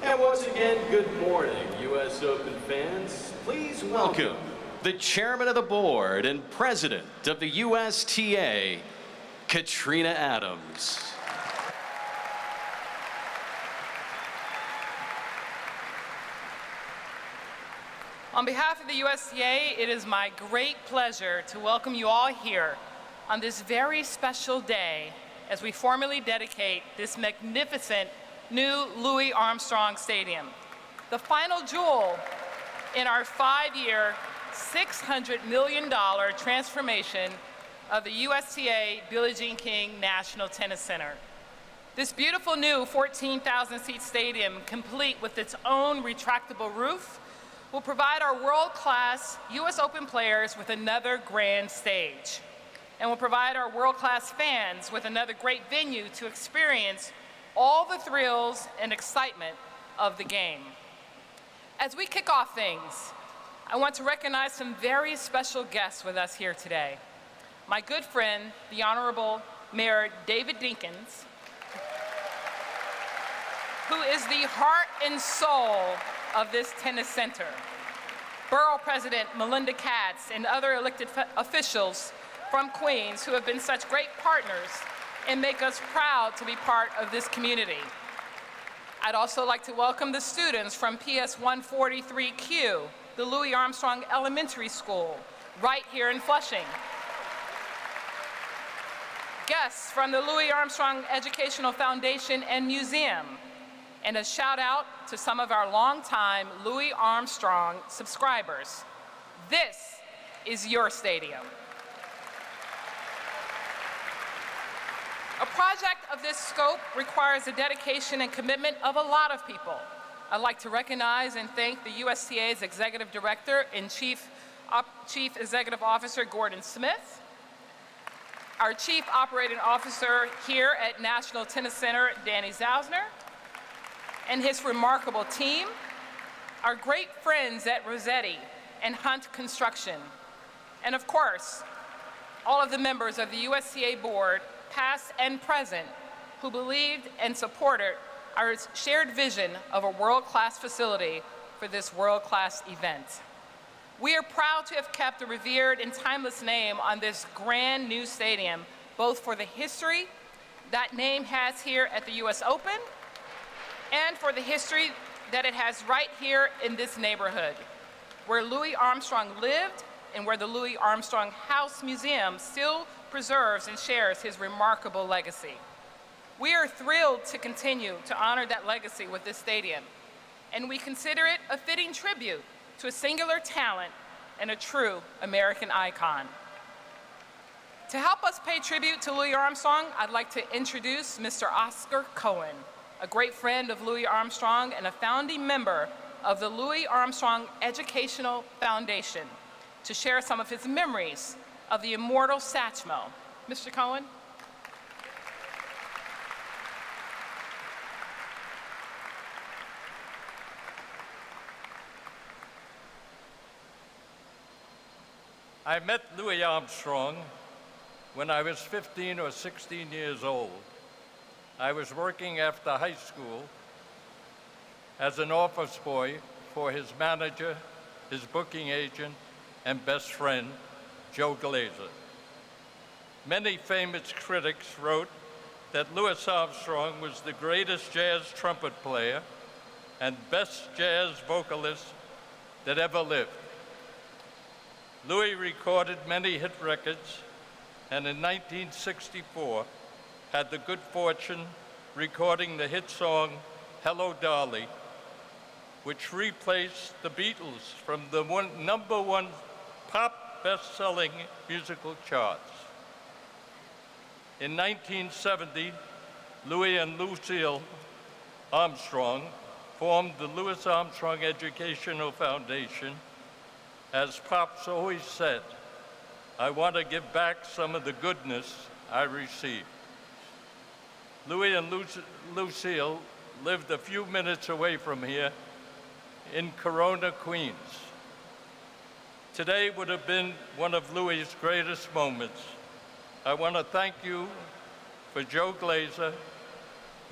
And once again, good morning, U.S. Open fans. Please welcome the chairman of the board and president of the USTA, Katrina Adams. On behalf of the USTA, it is my great pleasure to welcome you all here on this very special day as we formally dedicate this magnificent new Louis Armstrong Stadium, the final jewel in our 5-year, $600 million transformation of the USTA Billie Jean King National Tennis Center. This beautiful new 14,000-seat stadium, complete with its own retractable roof, will provide our world-class U.S. Open players with another grand stage, and will provide our world-class fans with another great venue to experience all the thrills and excitement of the game. As we kick off things, I want to recognize some very special guests with us here today. My good friend, the Honorable Mayor David Dinkins, who is the heart and soul of this tennis center. Borough President Melinda Katz and other elected officials from Queens who have been such great partners and make us proud to be part of this community. I'd also like to welcome the students from PS 143Q, the Louis Armstrong Elementary School, right here in Flushing. Guests from the Louis Armstrong Educational Foundation and Museum, and a shout out to some of our longtime Louis Armstrong subscribers. This is your stadium. A project of this scope requires the dedication and commitment of a lot of people. I'd like to recognize and thank the USTA's Executive Director and Chief Executive Officer, Gordon Smith, our Chief Operating Officer here at National Tennis Center, Danny Zausner, and his remarkable team, our great friends at Rossetti and Hunt Construction, and of course, all of the members of the USTA board, past and present, who believed and supported our shared vision of a world-class facility for this world-class event. We are proud to have kept a revered and timeless name on this grand new stadium, both for the history that name has here at the US Open, and for the history that it has right here in this neighborhood, where Louis Armstrong lived and where the Louis Armstrong House Museum still preserves and shares his remarkable legacy. We are thrilled to continue to honor that legacy with this stadium, and we consider it a fitting tribute to a singular talent and a true American icon. To help us pay tribute to Louis Armstrong, I'd like to introduce Mr. Oscar Cohen, a great friend of Louis Armstrong and a founding member of the Louis Armstrong Educational Foundation, to share some of his memories of the immortal Satchmo. Mr. Cohen? I met Louis Armstrong when I was 15 or 16 years old. I was working after high school as an office boy for his manager, his booking agent, and best friend, Joe Glazer. Many famous critics wrote that Louis Armstrong was the greatest jazz trumpet player and best jazz vocalist that ever lived. Louis recorded many hit records, and in 1964, had the good fortune recording the hit song, Hello Dolly, which replaced the Beatles from the #1 pop best-selling musical charts. In 1970, Louis and Lucille Armstrong formed the Louis Armstrong Educational Foundation. As Pops always said, I want to give back some of the goodness I received. Louis and Lucille lived a few minutes away from here in Corona, Queens. Today would have been one of Louis' greatest moments. I want to thank you for Joe Glazer,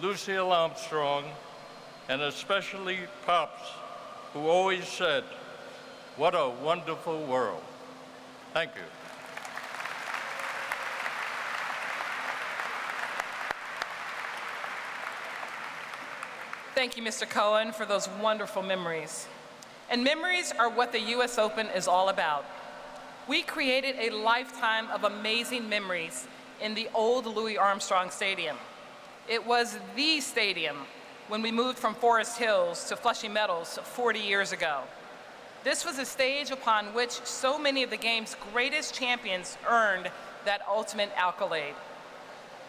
Lucille Armstrong, and especially Pops, who always said, "What a wonderful world." Thank you. Thank you, Mr. Cohen, for those wonderful memories. And memories are what the US Open is all about. We created a lifetime of amazing memories in the old Louis Armstrong Stadium. It was the stadium when we moved from Forest Hills to Flushing Meadows 40 years ago. This was a stage upon which so many of the game's greatest champions earned that ultimate accolade.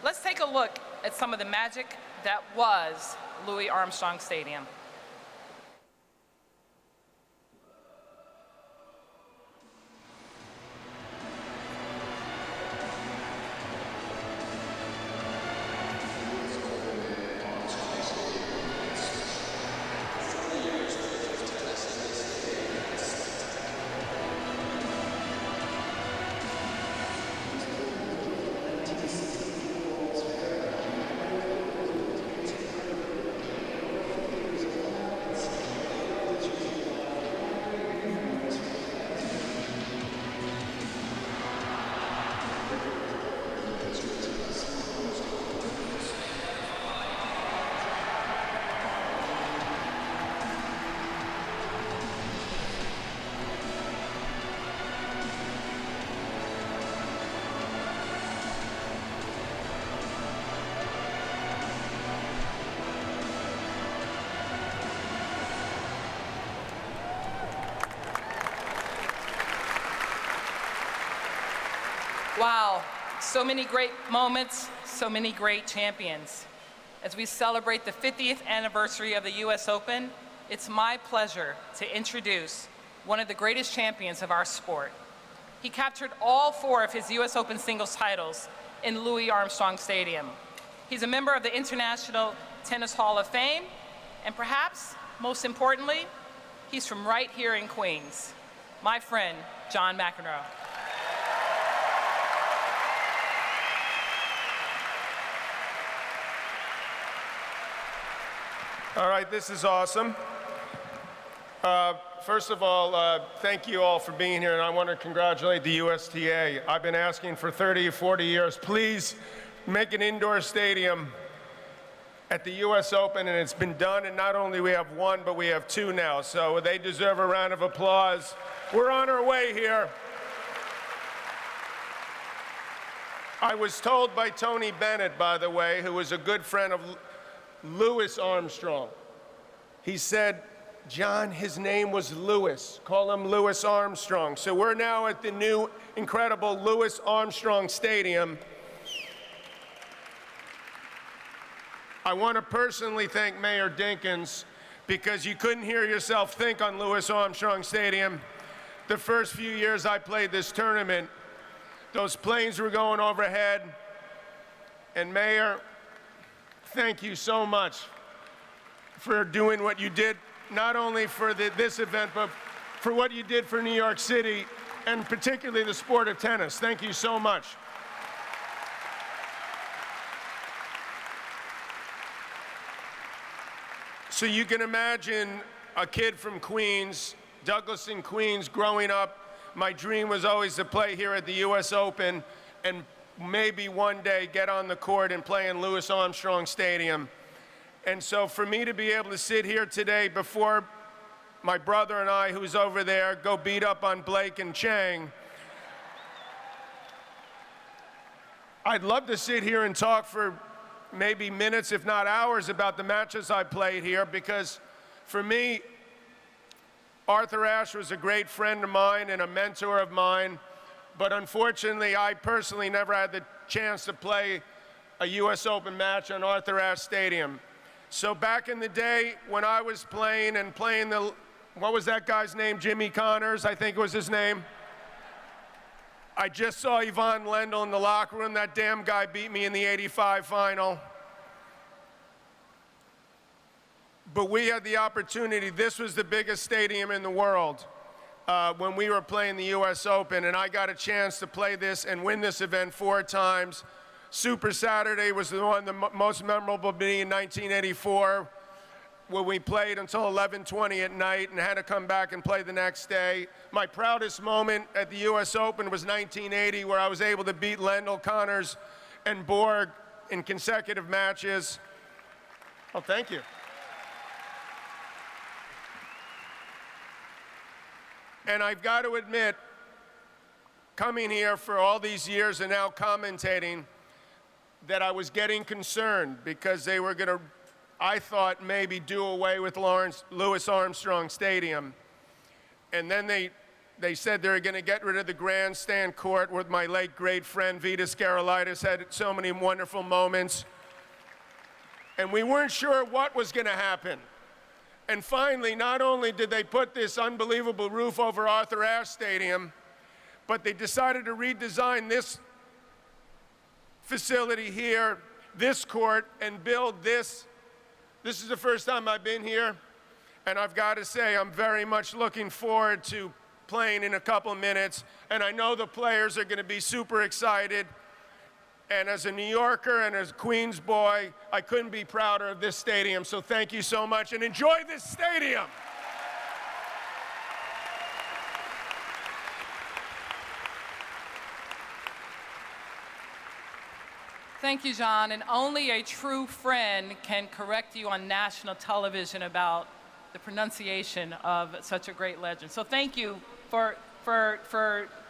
Let's take a look at some of the magic that was Louis Armstrong Stadium. Wow, so many great moments, so many great champions. As we celebrate the 50th anniversary of the US Open, it's my pleasure to introduce one of the greatest champions of our sport. He captured all 4 of his US Open singles titles in Louis Armstrong Stadium. He's a member of the International Tennis Hall of Fame, and perhaps most importantly, he's from right here in Queens. My friend, John McEnroe. All right, this is awesome. First of all, thank you all for being here, and I want to congratulate the USTA. I've been asking for 30 or 40 years, please make an indoor stadium at the US Open, and it's been done, and not only we have 1, but we have 2 now, so they deserve a round of applause. We're on our way here. I was told by Tony Bennett, by the way, who was a good friend of Louis Armstrong. He said, John, his name was Louis. Call him Louis Armstrong. So we're now at the new, incredible Louis Armstrong Stadium. I want to personally thank Mayor Dinkins, because you couldn't hear yourself think on Louis Armstrong Stadium. The first few years I played this tournament, those planes were going overhead. And Mayor, thank you so much for doing what you did, not only for this event, but for what you did for New York City, and particularly the sport of tennis. Thank you so much. So you can imagine a kid from Queens, Douglas in Queens, growing up. My dream was always to play here at the US Open and maybe one day get on the court and play in Louis Armstrong Stadium. And so for me to be able to sit here today before my brother and I, who's over there, go beat up on Blake and Chang, I'd love to sit here and talk for maybe minutes, if not hours, about the matches I played here, because for me, Arthur Ashe was a great friend of mine and a mentor of mine, but unfortunately, I personally never had the chance to play a US Open match on Arthur Ashe Stadium. So back in the day when I was playing the, what was that guy's name? Jimmy Connors, I think was his name. I just saw Yvonne Lendl in the locker room. That damn guy beat me in the '85 final. But we had the opportunity. This was the biggest stadium in the world when we were playing the US Open, and I got a chance to play this and win this event 4 times. Super Saturday was the one, the most memorable, being in 1984. where we played until 11:20 at night and had to come back and play the next day. My proudest moment at the US Open was 1980, where I was able to beat Lendl, Connors, and Borg in consecutive matches. Oh, thank you. And I've got to admit, coming here for all these years and now commentating, that I was getting concerned because they were going to, I thought, maybe do away with Louis Armstrong Stadium. And then they said they were going to get rid of the grandstand court where my late great friend Vitas Gerulaitis had so many wonderful moments. And we weren't sure what was going to happen. And finally, not only did they put this unbelievable roof over Arthur Ashe Stadium, but they decided to redesign this facility here, this court, and build this. This is the first time I've been here, and I've got to say I'm very much looking forward to playing in a couple of minutes, and I know the players are going to be super excited. And as a New Yorker and as a Queens boy, I couldn't be prouder of this stadium, so thank you so much, and enjoy this stadium. Thank you, John. And only a true friend can correct you on national television about the pronunciation of such a great legend. So thank you for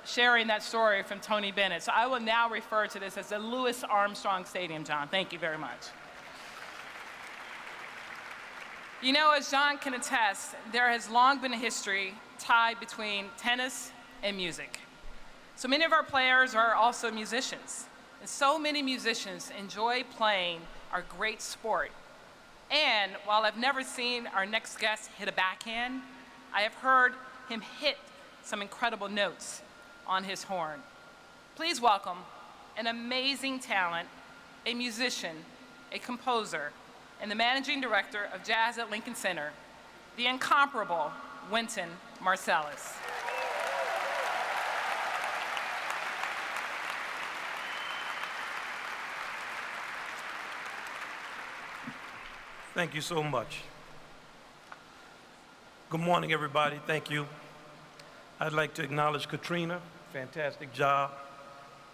sharing that story from Tony Bennett. So I will now refer to this as the Louis Armstrong Stadium, John. Thank you very much. You know, as John can attest, there has long been a history tied between tennis and music. So many of our players are also musicians. And so many musicians enjoy playing our great sport. And while I've never seen our next guest hit a backhand, I have heard him hit some incredible notes on his horn. Please welcome an amazing talent, a musician, a composer, and the managing director of Jazz at Lincoln Center, the incomparable Wynton Marsalis. Thank you so much. Good morning, everybody. Thank you. I'd like to acknowledge Katrina, fantastic job.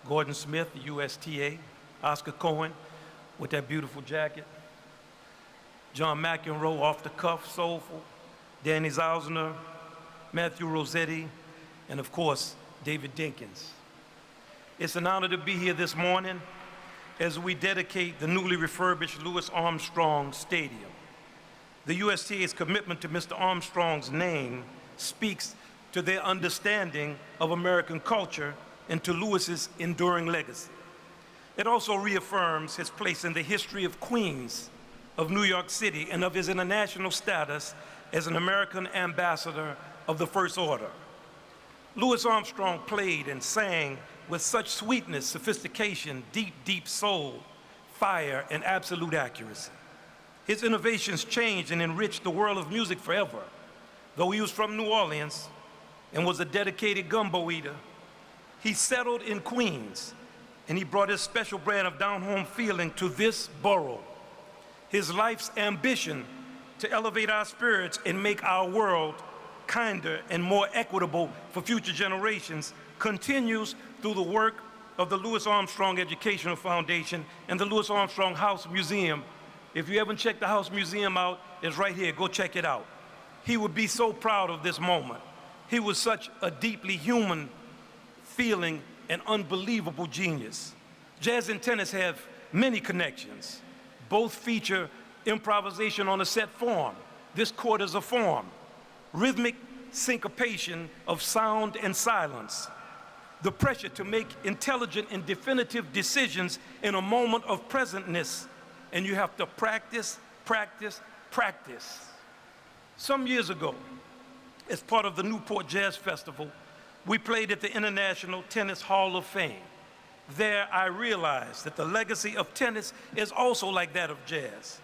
Gordon Smith, the USTA. Oscar Cohen with that beautiful jacket. John McEnroe, off the cuff, soulful. Danny Zausner, Matthew Rossetti, and of course, David Dinkins. It's an honor to be here this morning as we dedicate the newly refurbished Louis Armstrong Stadium. The USTA's commitment to Mr. Armstrong's name speaks to their understanding of American culture and to Louis's enduring legacy. It also reaffirms his place in the history of Queens, of New York City, and of his international status as an American ambassador of the First Order. Louis Armstrong played and sang with such sweetness, sophistication, deep, deep soul, fire, and absolute accuracy. His innovations changed and enriched the world of music forever. Though he was from New Orleans and was a dedicated gumbo eater, he settled in Queens, and he brought his special brand of down-home feeling to this borough. His life's ambition to elevate our spirits and make our world kinder and more equitable for future generations continues through the work of the Louis Armstrong Educational Foundation and the Louis Armstrong House Museum. If you haven't checked the House Museum out, it's right here. Go check it out. He would be so proud of this moment. He was such a deeply human feeling and unbelievable genius. Jazz and tennis have many connections. Both feature improvisation on a set form. This court is a form. Rhythmic syncopation of sound and silence. The pressure to make intelligent and definitive decisions in a moment of presentness. And you have to practice, practice, practice. Some years ago, as part of the Newport Jazz Festival, we played at the International Tennis Hall of Fame. There, I realized that the legacy of tennis is also like that of jazz.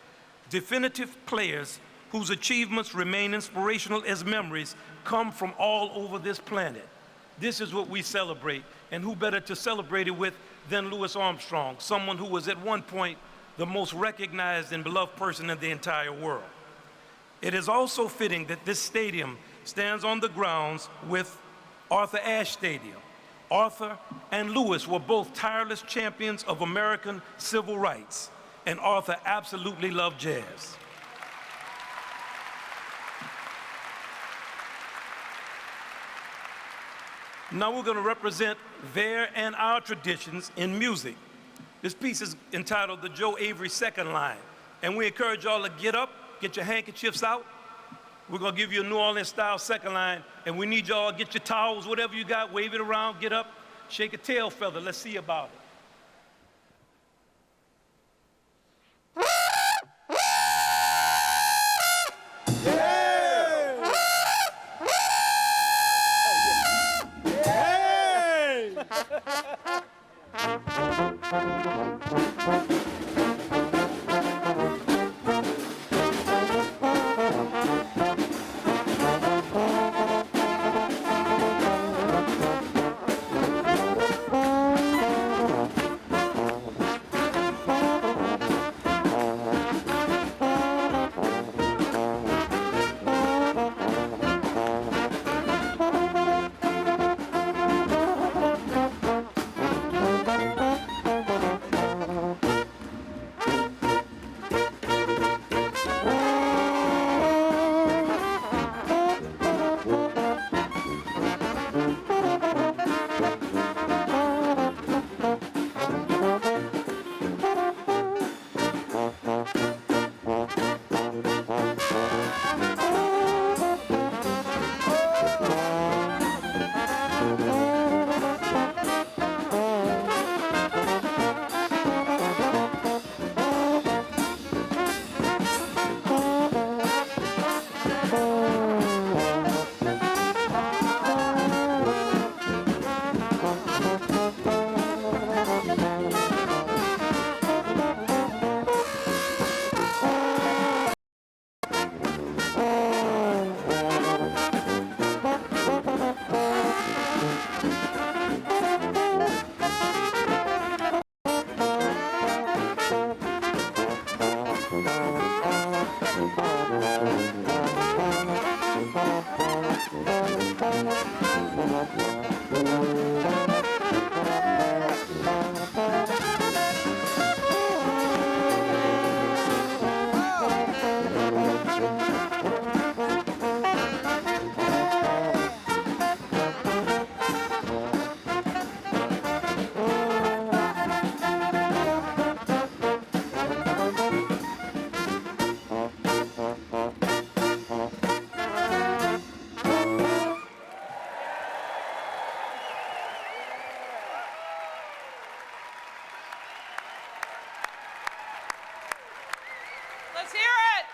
Definitive players whose achievements remain inspirational as memories come from all over this planet. This is what we celebrate, and who better to celebrate it with than Louis Armstrong, someone who was at one point the most recognized and beloved person in the entire world. It is also fitting that this stadium stands on the grounds with Arthur Ashe Stadium. Arthur and Lewis were both tireless champions of American civil rights, and Arthur absolutely loved jazz. Now we're going to represent their and our traditions in music. This piece is entitled The Joe Avery Second Line, and we encourage y'all to get up, get your handkerchiefs out. We're going to give you a New Orleans style second line, and we need y'all to get your towels, whatever you got, wave it around, get up, shake a tail feather. Let's see about it. Let's hear it.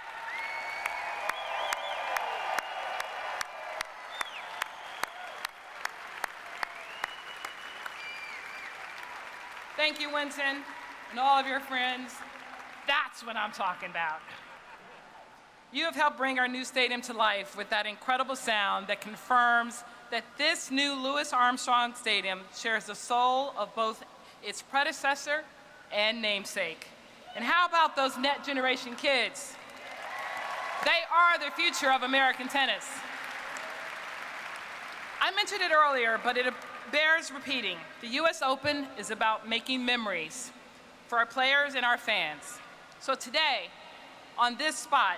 Thank you, Winston, and all of your friends. That's what I'm talking about. You have helped bring our new stadium to life with that incredible sound that confirms that this new Louis Armstrong Stadium shares the soul of both its predecessor and namesake. And how about those Net Generation kids? They are the future of American tennis. I mentioned it earlier, but it bears repeating. The US Open is about making memories for our players and our fans. So today, on this spot,